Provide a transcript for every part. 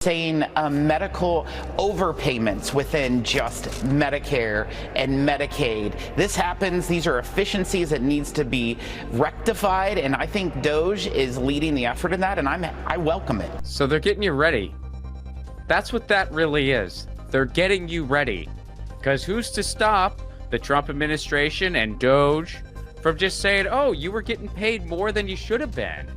saying medical overpayments within just Medicare and Medicaid. This happens. These are efficiencies that needs to be rectified, and I think DOGE is leading the effort in that, and I welcome it. So they're getting you ready. That's what that really is. They're getting you ready. Because who's to stop the Trump administration and DOGE from just saying, oh, you were getting paid more than you should have been?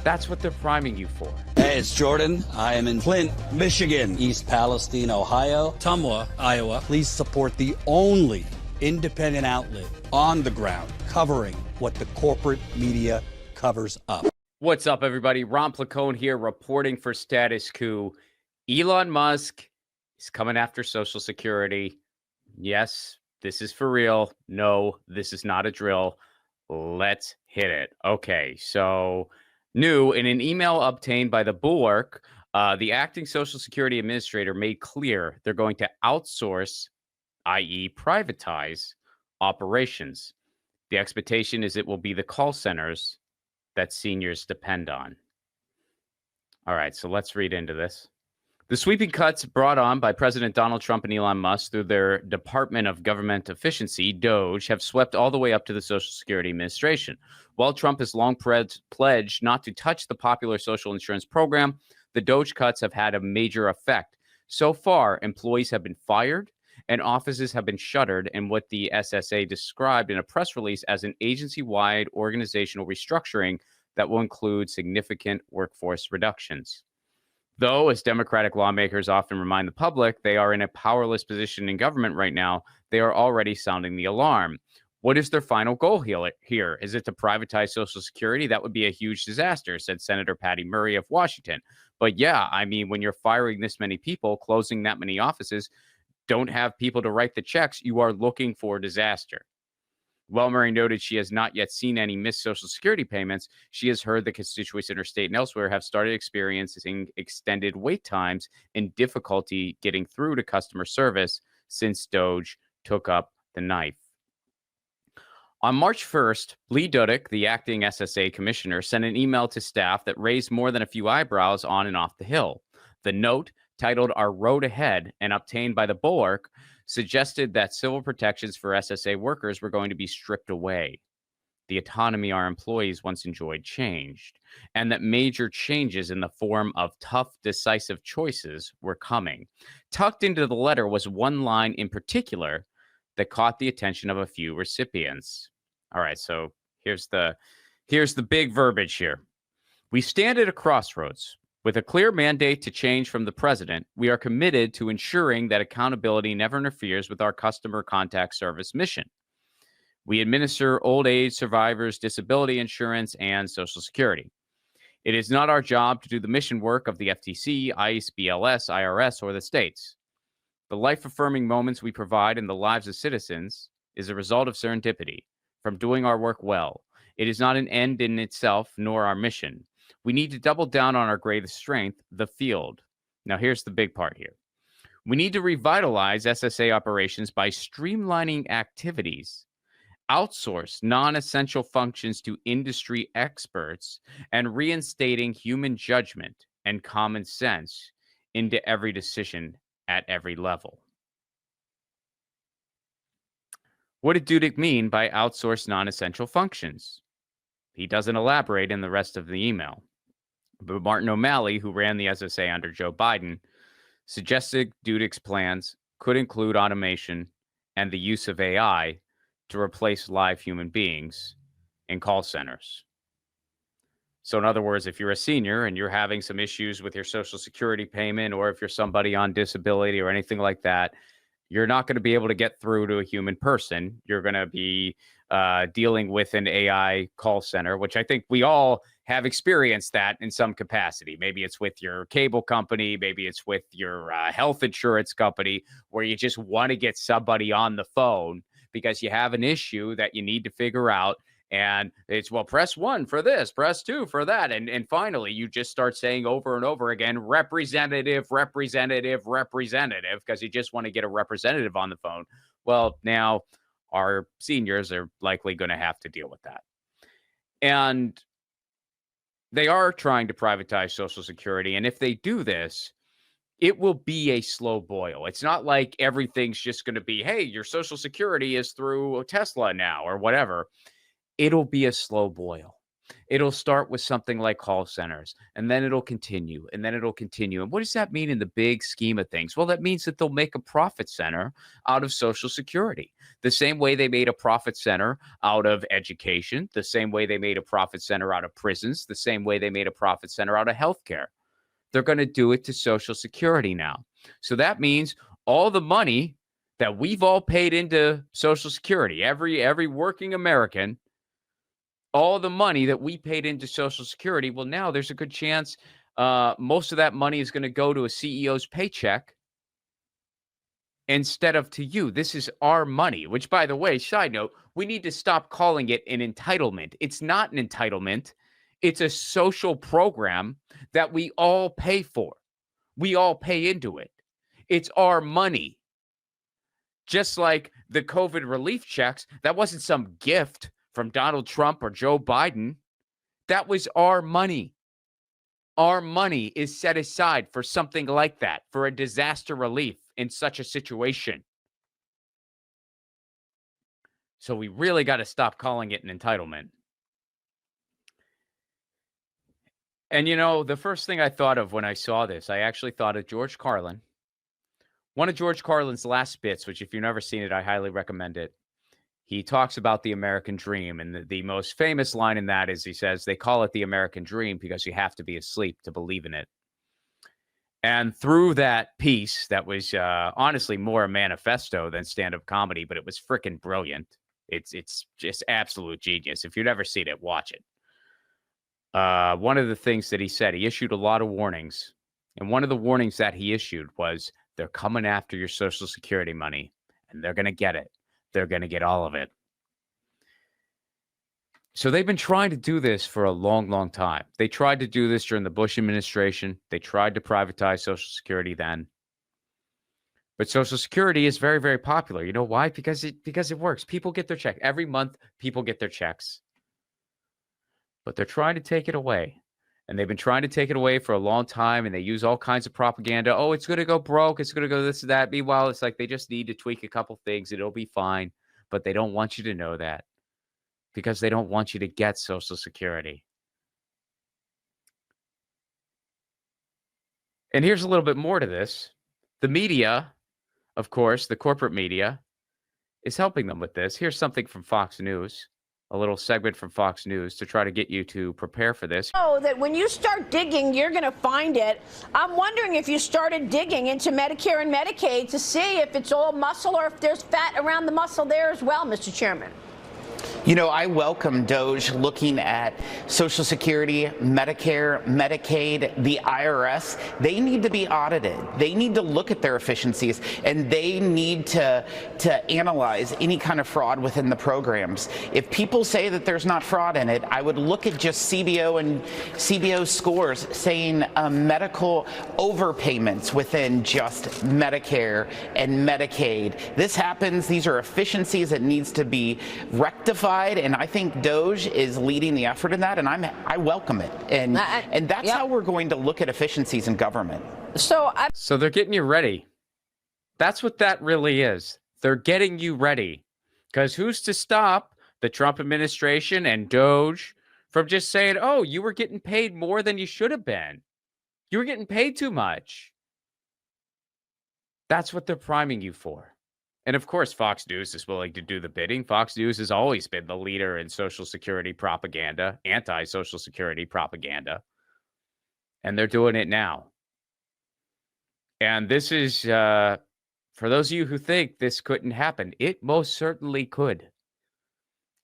That's what they're priming you for. Hey, it's Jordan. I am in Flint, Michigan, East Palestine, Ohio, Tumwa, Iowa. Please support the only independent outlet on the ground covering what the corporate media covers up. What's up, everybody? Ron Placone here, reporting for Status Coup. Elon Musk is coming after Social Security. Yes, this is for real. No, this is not a drill. Let's hit it. Okay, so new in an email obtained by the Bulwark, the acting Social Security administrator made clear they're going to outsource, i.e. privatize, operations. The expectation is it will be the call centers that seniors depend on. All right, so let's read into this. The sweeping cuts brought on by President Donald Trump and Elon Musk through their Department of Government Efficiency, DOGE, have swept all the way up to the Social Security Administration. While Trump has long pledged not to touch the popular social insurance program, the DOGE cuts have had a major effect. So far, employees have been fired and offices have been shuttered in what the SSA described in a press release as an agency-wide organizational restructuring that will include significant workforce reductions. Though, as Democratic lawmakers often remind the public, they are in a powerless position in government right now, they are already sounding the alarm. What is their final goal here? Is it to privatize Social Security? That would be a huge disaster, said Senator Patty Murray of Washington. But yeah, I mean, when you're firing this many people, closing that many offices, don't have people to write the checks, you are looking for disaster. While Murray noted she has not yet seen any missed Social Security payments, she has heard the constituents in her state and elsewhere have started experiencing extended wait times and difficulty getting through to customer service since DOGE took up the knife. On March 1st, Lee Dudek, the acting SSA commissioner, sent an email to staff that raised more than a few eyebrows on and off the Hill. The note, titled Our Road Ahead and obtained by the Bulwark, suggested that civil protections for SSA workers were going to be stripped away. The autonomy our employees once enjoyed changed, and that major changes in the form of tough, decisive choices were coming. Tucked into the letter was one line in particular that caught the attention of a few recipients. All right, so here's the big verbiage here. We stand at a crossroads. With a clear mandate to change from the president, we are committed to ensuring that accountability never interferes with our customer contact service mission. We administer old age survivors, disability insurance, and Social Security. It is not our job to do the mission work of the FTC, ICE, BLS, IRS, or the states. The life-affirming moments we provide in the lives of citizens is a result of serendipity, from doing our work well. It is not an end in itself, nor our mission. We need to double down on our greatest strength, the field. Now, here's the big part here. We need to revitalize SSA operations by streamlining activities, outsource non-essential functions to industry experts, and reinstating human judgment and common sense into every decision at every level. What did Dudek mean by outsource non-essential functions? He doesn't elaborate in the rest of the email. But Martin O'Malley, who ran the SSA under Joe Biden, suggested Dudek's plans could include automation and the use of AI to replace live human beings in call centers. So in other words, if you're a senior and you're having some issues with your Social Security payment, or if you're somebody on disability or anything like that, you're not going to be able to get through to a human person. You're going to be dealing with an AI call center, which I think we all have experienced that in some capacity. Maybe it's with your cable company, maybe it's with your health insurance company, where you just want to get somebody on the phone because you have an issue that you need to figure out. And it's, well, press 1 for this, press 2 for that. And finally, you just start saying over and over again, representative, representative, representative, because you just want to get a representative on the phone. Well, now our seniors are likely going to have to deal with that. And they are trying to privatize Social Security. And if they do this, It will be a slow boil. It's not like everything's just going to be, hey, your Social Security is through Tesla now or whatever. It'll be a slow boil. It'll start with something like call centers, and then it'll continue, and then it'll continue. And what does that mean in the big scheme of things? Well, that means that they'll make a profit center out of Social Security, the same way they made a profit center out of education, the same way they made a profit center out of prisons, the same way they made a profit center out of healthcare. They're going to do it to Social Security now. So that means all the money that we've all paid into Social Security, every working American, all the money that we paid into Social Security, well, now there's a good chance most of that money is going to go to a CEO's paycheck instead of to you. This is our money, which, by the way, side note, we need to stop calling it an entitlement. It's not an entitlement. It's a social program that we all pay for. We all pay into it. It's our money. Just like the COVID relief checks, that wasn't some gift from Donald Trump or Joe Biden. That was our money. Our money is set aside for something like that, for a disaster relief in such a situation. So we really got to stop calling it an entitlement. And, you know, the first thing I thought of when I saw this, I actually thought of George Carlin. One of George Carlin's last bits, which if you've never seen it, I highly recommend it. He talks about the American dream. And the most famous line in that is he says, they call it the American dream because you have to be asleep to believe in it. And through that piece, that was honestly more a manifesto than stand-up comedy, but it was freaking brilliant. It's just absolute genius. If you've never seen it, watch it. One of the things that he said, he issued a lot of warnings. And one of the warnings that he issued was, they're coming after your Social Security money, and they're going to get it. They're going to get all of it. So they've been trying to do this for a long, long time. They tried to do this during the Bush administration. They tried to privatize Social Security then. But Social Security is very, very popular. You know why? Because it works. People get their check. Every month, people get their checks. But they're trying to take it away. And they've been trying to take it away for a long time, and they use all kinds of propaganda. Oh, it's going to go broke. It's going to go this and that. Meanwhile, it's like they just need to tweak a couple things. It'll be fine. But they don't want you to know that because they don't want you to get Social Security. And here's a little bit more to this. The media, of course, the corporate media, is helping them with this. Here's something from Fox News. A little segment from Fox News to try to get you to prepare for this. Oh, that when you start digging, you're going to find it. I'm wondering if you started digging into Medicare and Medicaid to see if it's all muscle or if there's fat around the muscle there as well, Mr. Chairman. You know, I welcome DOGE looking at Social Security, Medicare, Medicaid, the IRS. They need to be audited. They need to look at their efficiencies, and they need to analyze any kind of fraud within the programs. If people say that there's not fraud in it, I would look at just CBO and CBO scores saying medical overpayments within just Medicare and Medicaid. This happens. These are efficiencies that needs to be rectified. And I think DOGE is leading the effort in that, and I welcome it. And that's how we're going to look at efficiencies in government. So they're getting you ready. That's what that really is. They're getting you ready. Because who's to stop the Trump administration and DOGE from just saying, oh, you were getting paid more than you should have been. You were getting paid too much. That's what they're priming you for. And of course, Fox News is willing to do the bidding. Fox News has always been the leader in Social Security propaganda, anti-Social Security propaganda. And they're doing it now. And this is, for those of you who think this couldn't happen, it most certainly could.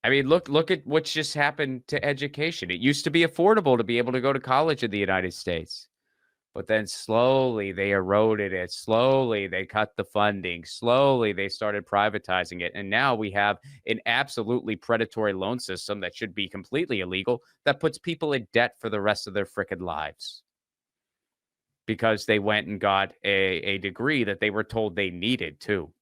I mean, look at what's just happened to education. It used to be affordable to be able to go to college in the United States. But then slowly they eroded it. Slowly they cut the funding. Slowly they started privatizing it. And now we have an absolutely predatory loan system that should be completely illegal that puts people in debt for the rest of their frickin' lives because they went and got a degree that they were told they needed too.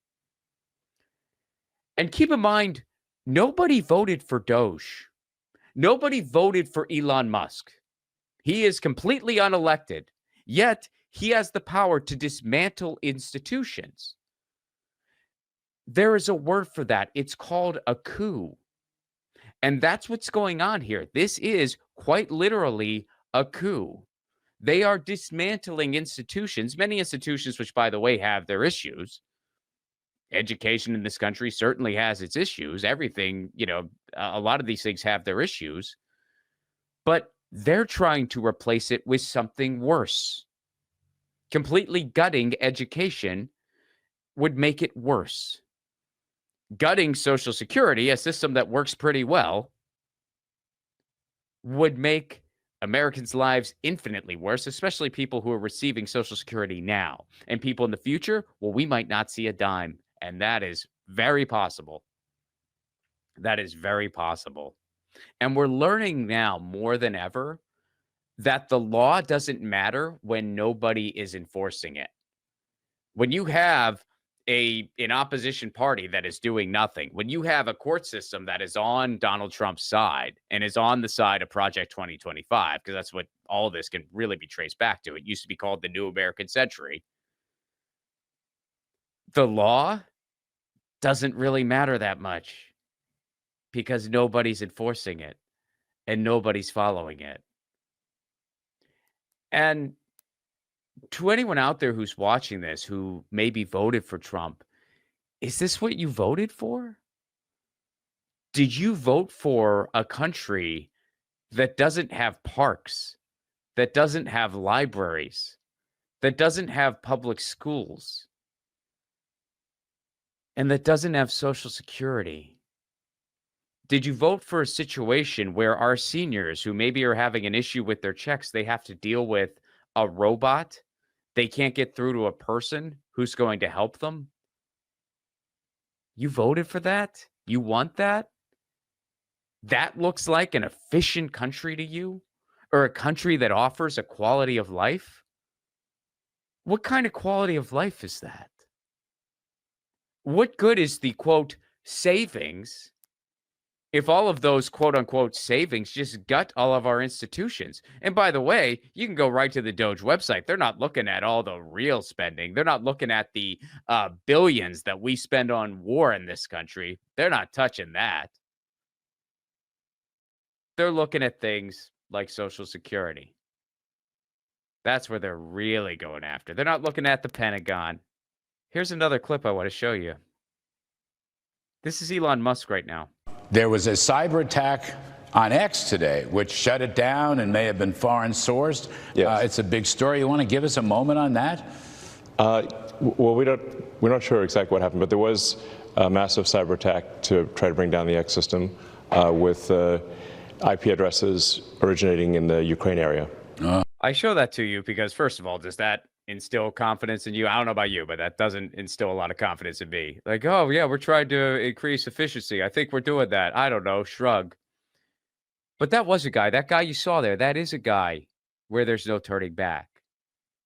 And keep in mind, nobody voted for DOGE. Nobody voted for Elon Musk. He is completely unelected. Yet, He has the power to dismantle institutions. There is a word for that. It's called a coup. And that's what's going on here. This is quite literally a coup. They are dismantling institutions, many institutions, which, by the way, have their issues. Education in this country certainly has its issues. Everything, a lot of these things have their issues. But they're trying to replace it with something worse. Completely gutting education would make it worse. Gutting Social Security, a system that works pretty well, would make Americans' lives infinitely worse, especially people who are receiving Social Security now. And people in the future, well, we might not see a dime. And that is very possible. That is very possible. And we're learning now more than ever that the law doesn't matter when nobody is enforcing it. When you have an opposition party that is doing nothing, when you have a court system that is on Donald Trump's side and is on the side of Project 2025, because that's what all this can really be traced back to. It used to be called the New American Century. The law doesn't really matter that much because nobody's enforcing it and nobody's following it. And to anyone out there who's watching this, who maybe voted for Trump, is this what you voted for? Did you vote for a country that doesn't have parks, that doesn't have libraries, that doesn't have public schools, and that doesn't have Social Security? Did you vote for a situation where our seniors who maybe are having an issue with their checks, they have to deal with a robot? They can't get through to a person who's going to help them? You voted for that? You want that? That looks like an efficient country to you? Or a country that offers a quality of life? What kind of quality of life is that? What good is the, quote, savings if all of those quote unquote savings just gut all of our institutions? And by the way, you can go right to the DOGE website. They're not looking at all the real spending. They're not looking at the billions that we spend on war in this country. They're not touching that. They're looking at things like Social Security. That's where they're really going after. They're not looking at the Pentagon. Here's another clip I want to show you. This is Elon Musk right now. There was a cyber attack on X today, which shut it down and may have been foreign sourced. Yes. It's a big story. You want to give us a moment on that? Well, we're not sure exactly what happened, but there was a massive cyber attack to try to bring down the X system with IP addresses originating in the Ukraine area. I show that to you because, first of all, does that instill confidence in you? I don't know about you, but that doesn't instill a lot of confidence in me. Like, oh, yeah, we're trying to increase efficiency. I think we're doing that. I don't know, shrug. But that was a guy. That guy you saw there, that is a guy where there's no turning back.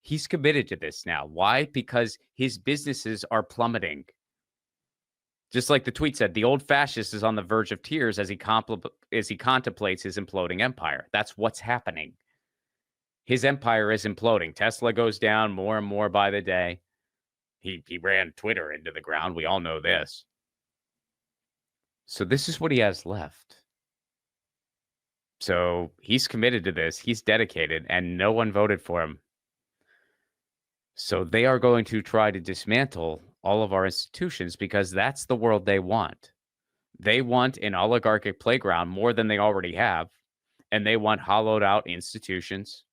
He's committed to this now. Why? Because his businesses are plummeting. Just like the tweet said, the old fascist is on the verge of tears as he contemplates his imploding empire. That's what's happening. His empire is imploding. Tesla goes down more and more by the day. He ran Twitter into the ground. We all know this. So this is what he has left. So he's committed to this. He's dedicated, and no one voted for him. So they are going to try to dismantle all of our institutions because that's the world they want. They want an oligarchic playground more than they already have, and they want hollowed out institutions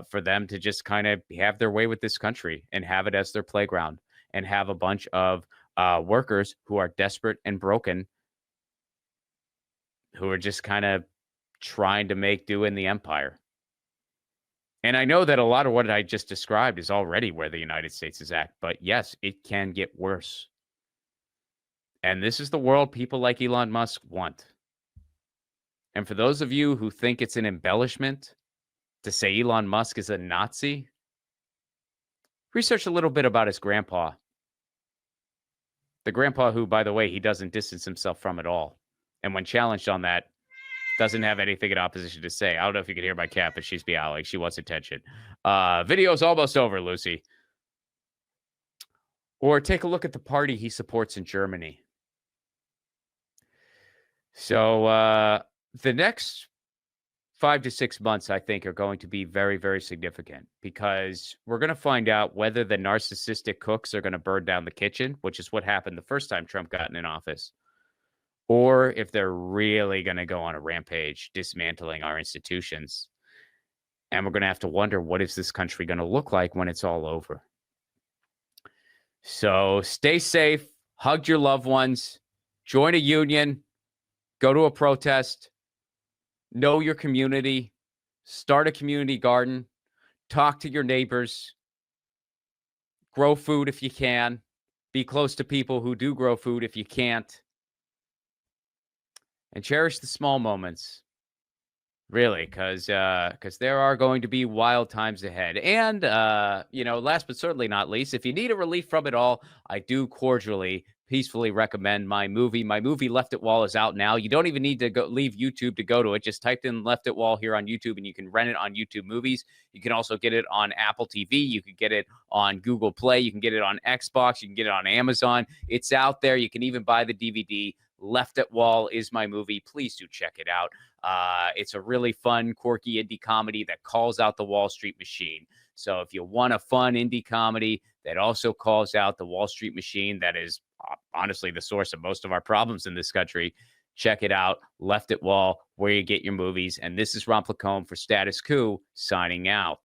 for them to just kind of have their way with this country and have it as their playground and have a bunch of workers who are desperate and broken, who are just kind of trying to make do in the empire. And I know that a lot of what I just described is already where the United States is at, but yes, it can get worse. And this is the world people like Elon Musk want. And for those of you who think it's an embellishment to say Elon Musk is a Nazi, research a little bit about his grandpa. The grandpa who, by the way, he doesn't distance himself from at all. And when challenged on that, doesn't have anything in opposition to say. I don't know if you can hear my cat, but she's meowing. She wants attention. Video's almost over, Lucy. Or take a look at the party he supports in Germany. So the next 5 to 6 months, I think, are going to be very, very significant because we're going to find out whether the narcissistic cooks are going to burn down the kitchen, which is what happened the first time Trump got in office, or if they're really going to go on a rampage, dismantling our institutions. And we're going to have to wonder, what is this country going to look like when it's all over? So stay safe, hug your loved ones, join a union, go to a protest, know your community, start a community garden, talk to your neighbors, grow food if you can, be close to people who do grow food if you can't, and cherish the small moments. Really, because there are going to be wild times ahead. And, last but certainly not least, if you need a relief from it all, I do cordially, peacefully recommend my movie. My movie, Left at Wall, is out now. You don't even need to leave YouTube to go to it. Just type in Left at Wall here on YouTube, and you can rent it on YouTube Movies. You can also get it on Apple TV. You can get it on Google Play. You can get it on Xbox. You can get it on Amazon. It's out there. You can even buy the DVD. Left at Wall is my movie. Please do check it out. It's a really fun, quirky indie comedy that calls out the Wall Street machine. So if you want a fun indie comedy that also calls out the Wall Street machine, that is honestly the source of most of our problems in this country, check it out. Left at Wall, where you get your movies. And this is Ron Placone for Status Coup, signing out.